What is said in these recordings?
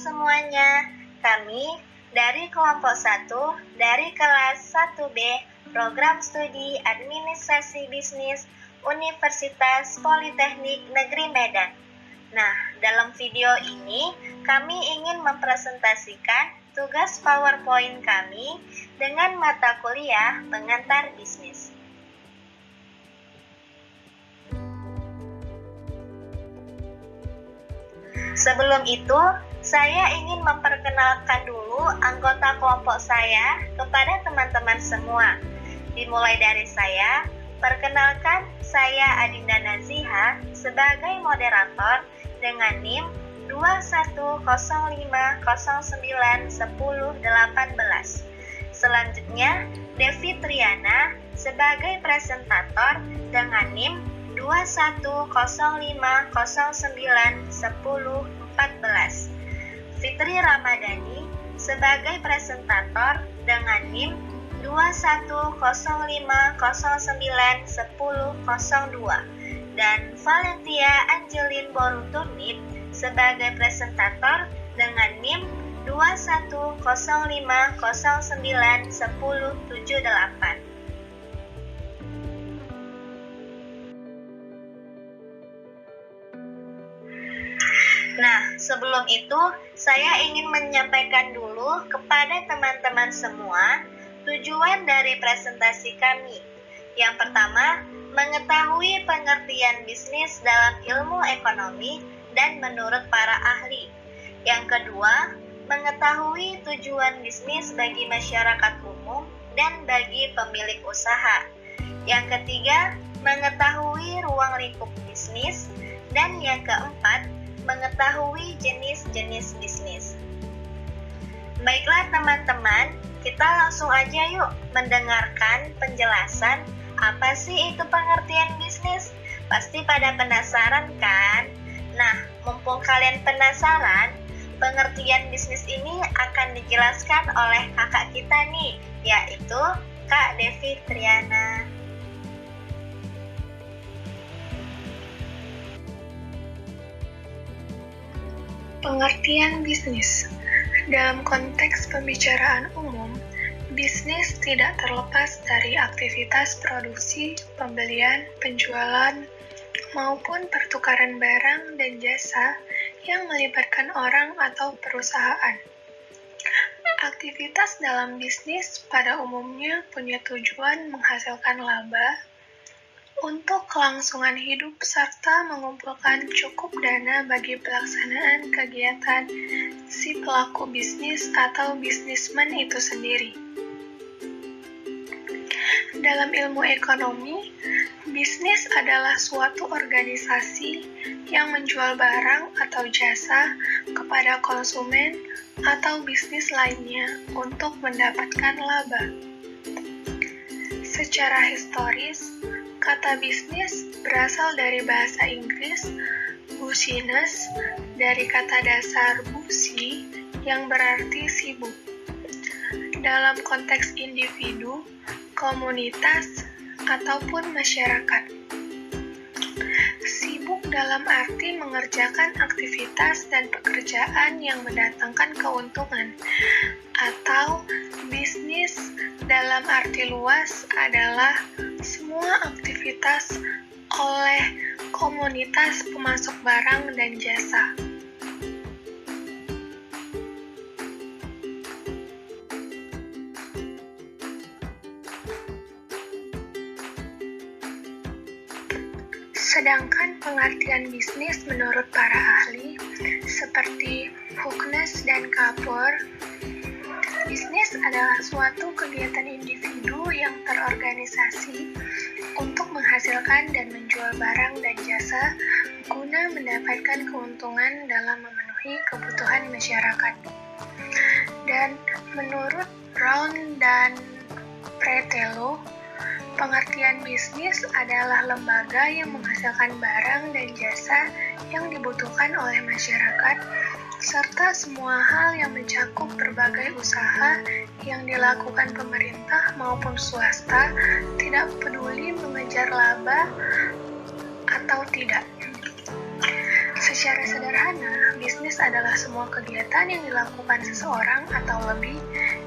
semuanya, kami dari kelompok 1 dari kelas 1B Program Studi Administrasi Bisnis Universitas Politeknik Negeri Medan. Nah, dalam video ini kami ingin mempresentasikan tugas PowerPoint kami dengan mata kuliah pengantar bisnis. Sebelum itu, saya ingin memperkenalkan dulu anggota kelompok saya kepada teman-teman semua. Dimulai dari saya, perkenalkan saya Adinda Naziha sebagai moderator dengan NIM 2105091018. Selanjutnya, Devi Triana sebagai presentator dengan NIM 2105091014. Fitri Ramadhani sebagai presentator dengan NIM 2105091002 dan Valentia Angelin Boruturnip sebagai presentator dengan NIM 2105091078. Nah, sebelum itu, saya ingin menyampaikan dulu kepada teman-teman semua tujuan dari presentasi kami. Yang pertama, mengetahui pengertian bisnis dalam ilmu ekonomi dan menurut para ahli. Yang kedua, mengetahui tujuan bisnis bagi masyarakat umum dan bagi pemilik usaha. Yang ketiga, mengetahui ruang lingkup bisnis. Dan yang keempat, mengetahui jenis-jenis bisnis. Baiklah teman-teman, kita langsung aja yuk mendengarkan penjelasan apa sih itu pengertian bisnis. Pasti pada penasaran kan? Nah, mumpung kalian penasaran, pengertian bisnis ini akan dijelaskan oleh kakak kita nih, yaitu Kak Devi Triana. Pengertian bisnis. Dalam konteks pembicaraan umum, bisnis tidak terlepas dari aktivitas produksi, pembelian, penjualan, maupun pertukaran barang dan jasa yang melibatkan orang atau perusahaan. Aktivitas dalam bisnis pada umumnya punya tujuan menghasilkan laba, untuk kelangsungan hidup serta mengumpulkan cukup dana bagi pelaksanaan kegiatan si pelaku bisnis atau bisnismen itu sendiri. Dalam ilmu ekonomi, bisnis adalah suatu organisasi yang menjual barang atau jasa kepada konsumen atau bisnis lainnya untuk mendapatkan laba. Secara historis, kata bisnis berasal dari bahasa Inggris business, dari kata dasar busi yang berarti sibuk. Dalam konteks individu, komunitas, ataupun masyarakat. Sibuk dalam arti mengerjakan aktivitas dan pekerjaan yang mendatangkan keuntungan, atau bisnis dalam arti luas adalah semua aktivitas oleh komunitas pemasok barang dan jasa. Sedangkan pengertian bisnis menurut para ahli, seperti Huckness dan Kapor, bisnis adalah suatu kegiatan individu yang terorganisasi untuk menghasilkan dan menjual barang dan jasa guna mendapatkan keuntungan dalam memenuhi kebutuhan masyarakat. Dan menurut Brown dan Pretelo, pengertian bisnis adalah lembaga yang menghasilkan barang dan jasa yang dibutuhkan oleh masyarakat, serta semua hal yang mencakup berbagai usaha yang dilakukan pemerintah maupun swasta, tidak peduli mengejar laba atau tidak. Secara sederhana, bisnis adalah semua kegiatan yang dilakukan seseorang atau lebih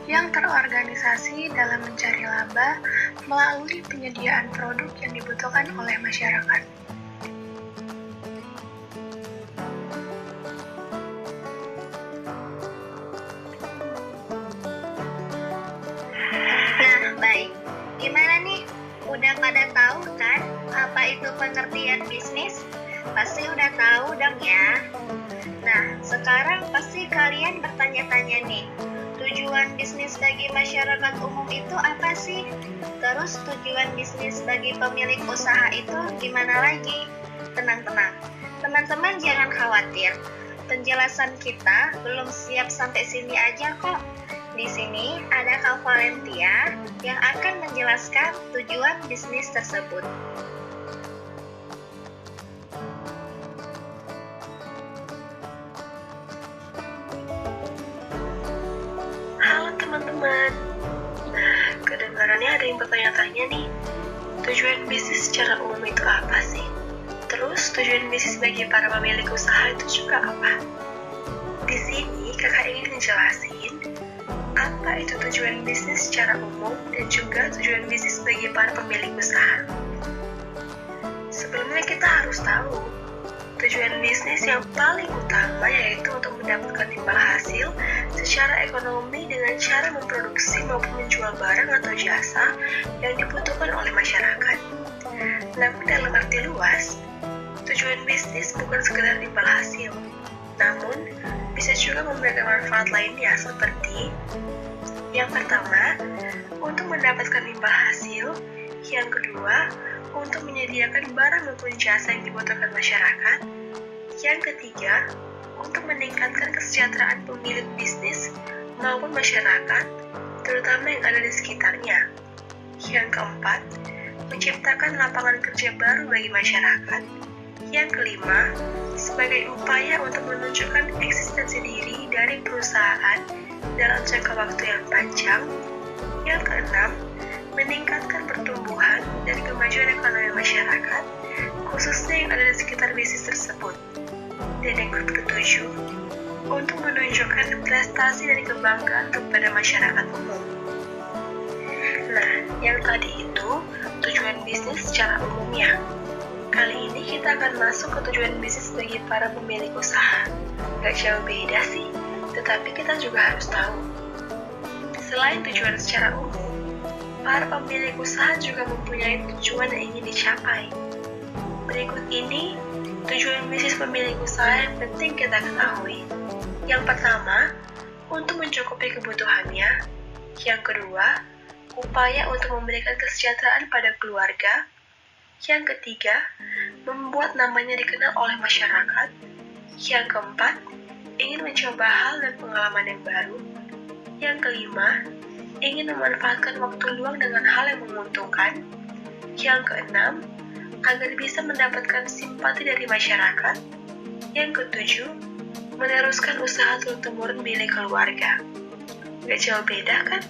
yang terorganisasi dalam mencari laba melalui penyediaan produk yang dibutuhkan oleh masyarakat. Nah, baik. Gimana nih? Udah pada tahu kan apa itu pengertian bisnis? Pasti udah tahu dong ya. Nah, sekarang pasti kalian bertanya-tanya nih, tujuan bisnis bagi masyarakat umum itu apa sih? Terus tujuan bisnis bagi pemilik usaha itu gimana lagi? Tenang-tenang, teman-teman jangan khawatir. Penjelasan kita belum siap sampai sini aja kok. Di sini ada Kak Valentia yang akan menjelaskan tujuan bisnis tersebut. Halo teman-teman, kedengarannya ada yang bertanya-tanya nih, tujuan bisnis secara umum itu apa sih? Terus tujuan bisnis bagi para pemilik usaha itu juga apa? Di sini kakak ingin menjelasin apa itu tujuan bisnis secara umum dan juga tujuan bisnis bagi para pemilik usaha. Sebelumnya kita harus tahu tujuan bisnis yang paling utama yaitu untuk mendapatkan imbal hasil secara ekonomi dengan cara memproduksi maupun menjual barang atau jasa yang dibutuhkan oleh masyarakat. Namun dalam arti luas, tujuan bisnis bukan sekedar imbal hasil, namun bisa juga memberikan manfaat lainnya seperti yang pertama, untuk mendapatkan imbal hasil, yang kedua, untuk menyediakan barang maupun jasa yang dibutuhkan masyarakat, yang ketiga, untuk meningkatkan kesejahteraan pemilik bisnis maupun masyarakat, terutama yang ada di sekitarnya. Yang keempat, menciptakan lapangan kerja baru bagi masyarakat. Yang kelima, sebagai upaya untuk menunjukkan eksistensi diri dari perusahaan dalam jangka waktu yang panjang. Yang keenam, meningkatkan pertumbuhan dan kemajuan ekonomi masyarakat, khususnya yang ada di sekitar bisnis tersebut. Dan yang ketujuh, untuk menunjukkan prestasi dan kebanggaan kepada masyarakat umum. Nah, yang tadi itu tujuan bisnis secara umumnya. Kali ini kita akan masuk ke tujuan bisnis bagi para pemilik usaha. Gak jauh beda sih, tetapi kita juga harus tahu. Selain tujuan secara umum, para pemilik usaha juga mempunyai tujuan yang ingin dicapai. Berikut ini tujuan bisnis pemilik usaha yang penting kita ketahui. Yang pertama, untuk mencukupi kebutuhannya. Yang kedua, upaya untuk memberikan kesejahteraan pada keluarga. Yang ketiga, membuat namanya dikenal oleh masyarakat. Yang keempat, ingin mencoba hal dan pengalaman yang baru. Yang kelima, ingin memanfaatkan waktu luang dengan hal yang menguntungkan. Yang keenam, agar bisa mendapatkan simpati dari masyarakat. Yang ketujuh, meneruskan usaha turun-temurun milik keluarga. Gak jauh beda kan?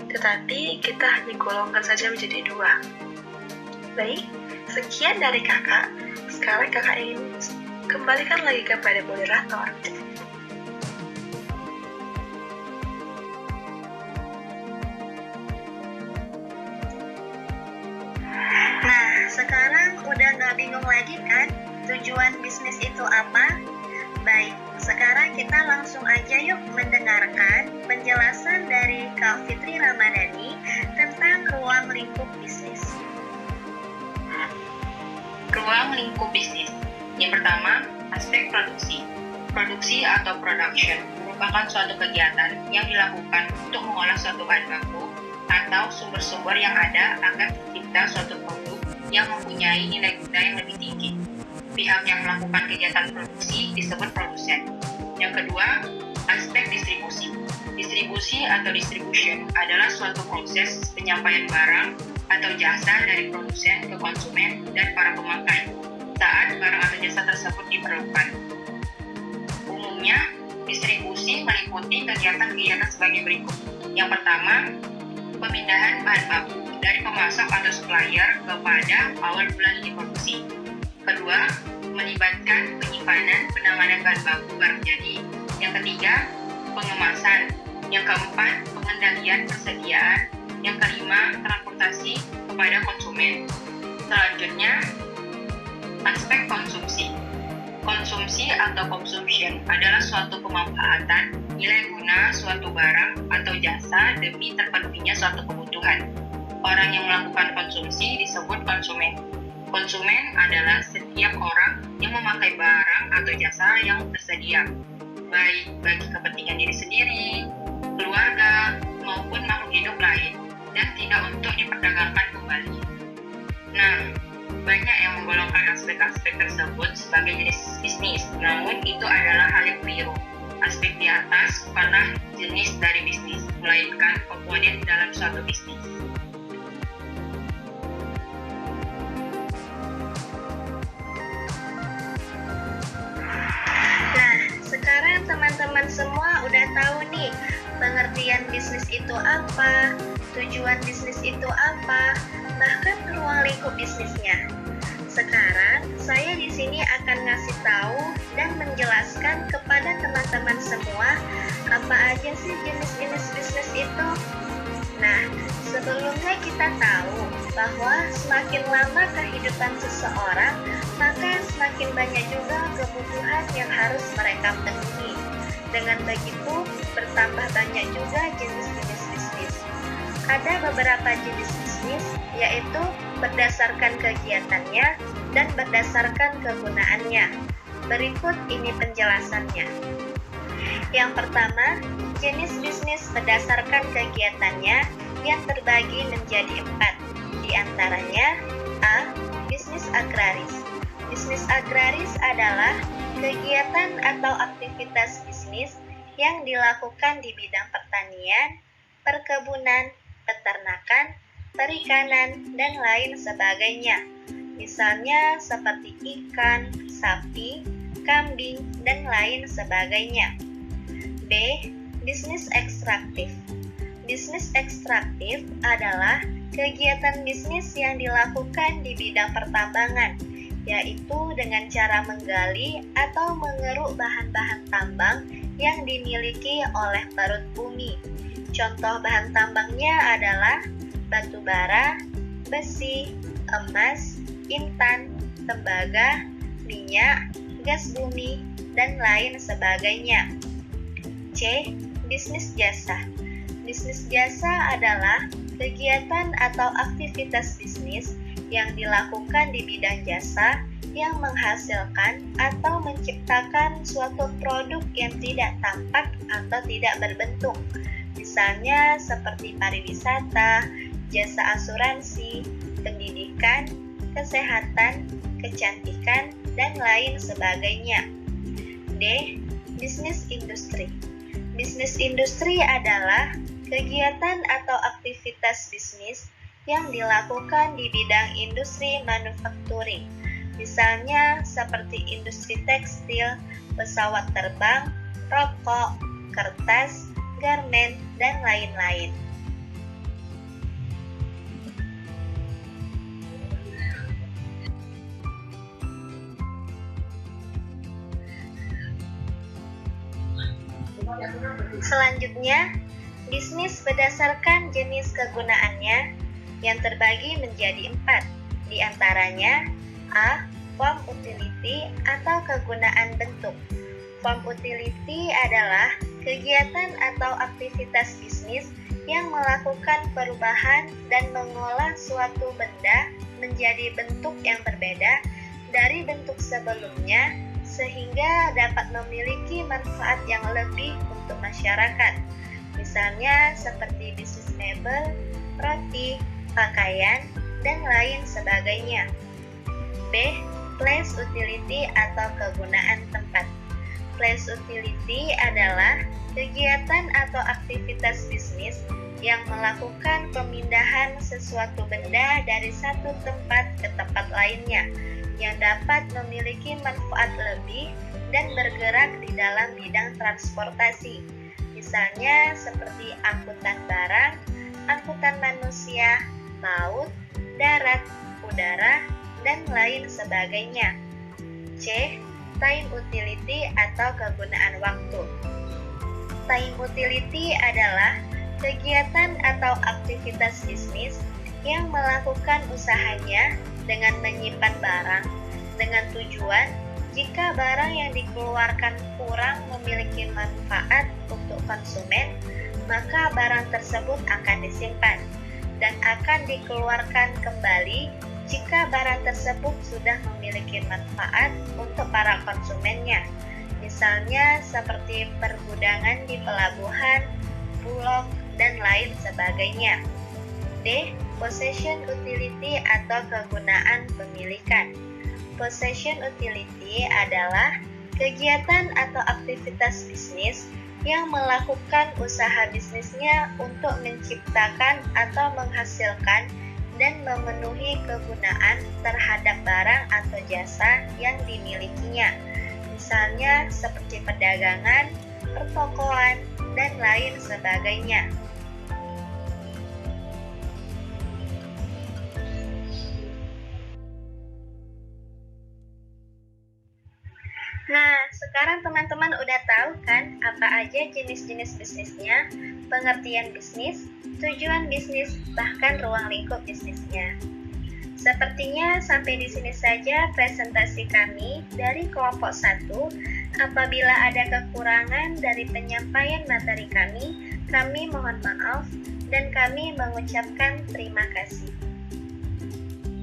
Tetapi kita hanya golongkan saja menjadi dua. Baik, sekian dari kakak. Sekarang kakak ingin kembalikan lagi kepada moderator. Nah, sekarang udah nggak bingung lagi kan tujuan bisnis itu apa? Baik, sekarang kita langsung aja yuk mendengarkan penjelasan dari Kak Fitri Ramadhani tentang ruang lingkup bisnis. Ruang lingkup bisnis. Yang pertama, aspek produksi. Produksi atau production merupakan suatu kegiatan yang dilakukan untuk mengolah suatu bahan baku atau sumber-sumber yang ada agar tercipta suatu produk yang mempunyai nilai guna yang lebih tinggi. Pihak yang melakukan kegiatan produksi disebut produsen. Yang kedua, aspek distribusi. Distribusi atau distribution adalah suatu proses penyampaian barang atau jasa dari produsen ke konsumen dan para pemakai saat barang atau jasa tersebut diperlukan. Umumnya, distribusi meliputi kegiatan-kegiatan sebagai berikut. Yang pertama, pemindahan bahan baku dari pemasok atau supplier kepada awal bulan ini produksi. Kedua, melibatkan penyimpanan, penanganan bahan baku baru jadi. Yang ketiga, pengemasan. Yang keempat, pengendalian persediaan. Yang kelima, transportasi kepada konsumen. Selanjutnya, aspek konsumsi. Konsumsi atau consumption adalah suatu pemanfaatan nilai guna suatu barang atau jasa demi terpenuhinya suatu kebutuhan. Orang yang melakukan konsumsi disebut konsumen. Konsumen adalah setiap orang yang memakai barang atau jasa yang tersedia, baik bagi kepentingan diri sendiri, keluarga, maupun makhluk hidup lain, dan tidak untuk diperdagangkan kembali. Nah, banyak yang menggolongkan aspek-aspek tersebut sebagai jenis bisnis, namun itu adalah hal yang keliru. Aspek di atas bukanlah jenis dari bisnis, melainkan komponen dalam suatu bisnis. Nah, sekarang teman-teman semua udah tahu nih pengertian bisnis itu apa, tujuan bisnis itu apa, bahkan ruang lingkup bisnisnya. Sekarang saya di sini akan ngasih tahu dan menjelaskan kepada teman-teman semua apa aja sih jenis-jenis bisnis itu. Nah, sebelumnya kita tahu bahwa semakin lama kehidupan seseorang, maka semakin banyak juga kebutuhan yang harus mereka penuhi. Dengan begitu, bertambah banyak juga jenis-jenis bisnis. Ada beberapa jenis bisnis, yaitu berdasarkan kegiatannya dan berdasarkan kegunaannya. Berikut ini penjelasannya. Yang pertama, jenis bisnis berdasarkan kegiatannya yang terbagi menjadi 4. Di antaranya, A. Bisnis agraris. Bisnis agraris adalah kegiatan atau aktivitas bisnis yang dilakukan di bidang pertanian, perkebunan, peternakan, perikanan, dan lain sebagainya. Misalnya seperti ikan, sapi, kambing, dan lain sebagainya. B. Bisnis ekstraktif. Bisnis ekstraktif adalah kegiatan bisnis yang dilakukan di bidang pertambangan, yaitu dengan cara menggali atau mengeruk bahan-bahan tambang yang dimiliki oleh perut bumi. Contoh bahan tambangnya adalah batu bara, besi, emas, intan, tembaga, minyak, gas bumi, dan lain sebagainya. C. Bisnis jasa. Bisnis jasa adalah kegiatan atau aktivitas bisnis yang dilakukan di bidang jasa yang menghasilkan atau menciptakan suatu produk yang tidak tampak atau tidak berbentuk. Misalnya seperti pariwisata, jasa asuransi, pendidikan, kesehatan, kecantikan, dan lain sebagainya. D. Bisnis industri. Bisnis industri adalah kegiatan atau aktivitas bisnis yang dilakukan di bidang industri manufacturing. Misalnya seperti industri tekstil, pesawat terbang, rokok, kertas, garmen, dan lain-lain. Selanjutnya, bisnis berdasarkan jenis kegunaannya yang terbagi menjadi 4. Di antaranya, A. Form utility atau kegunaan bentuk. Form utility adalah kegiatan atau aktivitas bisnis yang melakukan perubahan dan mengolah suatu benda menjadi bentuk yang berbeda dari bentuk sebelumnya sehingga dapat memiliki manfaat yang lebih untuk masyarakat. Misalnya seperti bisnis mebel, roti, pakaian, dan lain sebagainya. B. Place utility atau kegunaan tempat. Place utility adalah kegiatan atau aktivitas bisnis yang melakukan pemindahan sesuatu benda dari satu tempat ke tempat lainnya yang dapat memiliki manfaat lebih dan bergerak di dalam bidang transportasi. Misalnya seperti angkutan barang, angkutan manusia, laut, darat, udara, dan lain sebagainya. C. Time utility atau kegunaan waktu. Time utility adalah kegiatan atau aktivitas bisnis yang melakukan usahanya dengan menyimpan barang dengan tujuan jika barang yang dikeluarkan kurang memiliki manfaat untuk konsumen, maka barang tersebut akan disimpan dan akan dikeluarkan kembali jika barang tersebut sudah memiliki manfaat untuk para konsumennya. Misalnya seperti pergudangan di pelabuhan, bulog, dan lain sebagainya. D. Possession utility atau kegunaan pemilikan. Possession utility adalah kegiatan atau aktivitas bisnis yang melakukan usaha bisnisnya untuk menciptakan atau menghasilkan dan memenuhi kegunaan terhadap barang atau jasa yang dimilikinya. Misalnya seperti perdagangan, pertokoan, dan lain sebagainya. Nah, sekarang teman-teman udah tahu kan apa aja jenis-jenis bisnisnya, pengertian bisnis, tujuan bisnis, bahkan ruang lingkup bisnisnya. Sepertinya sampai di sini saja presentasi kami dari kelompok 1. Apabila ada kekurangan dari penyampaian materi kami mohon maaf dan kami mengucapkan terima kasih.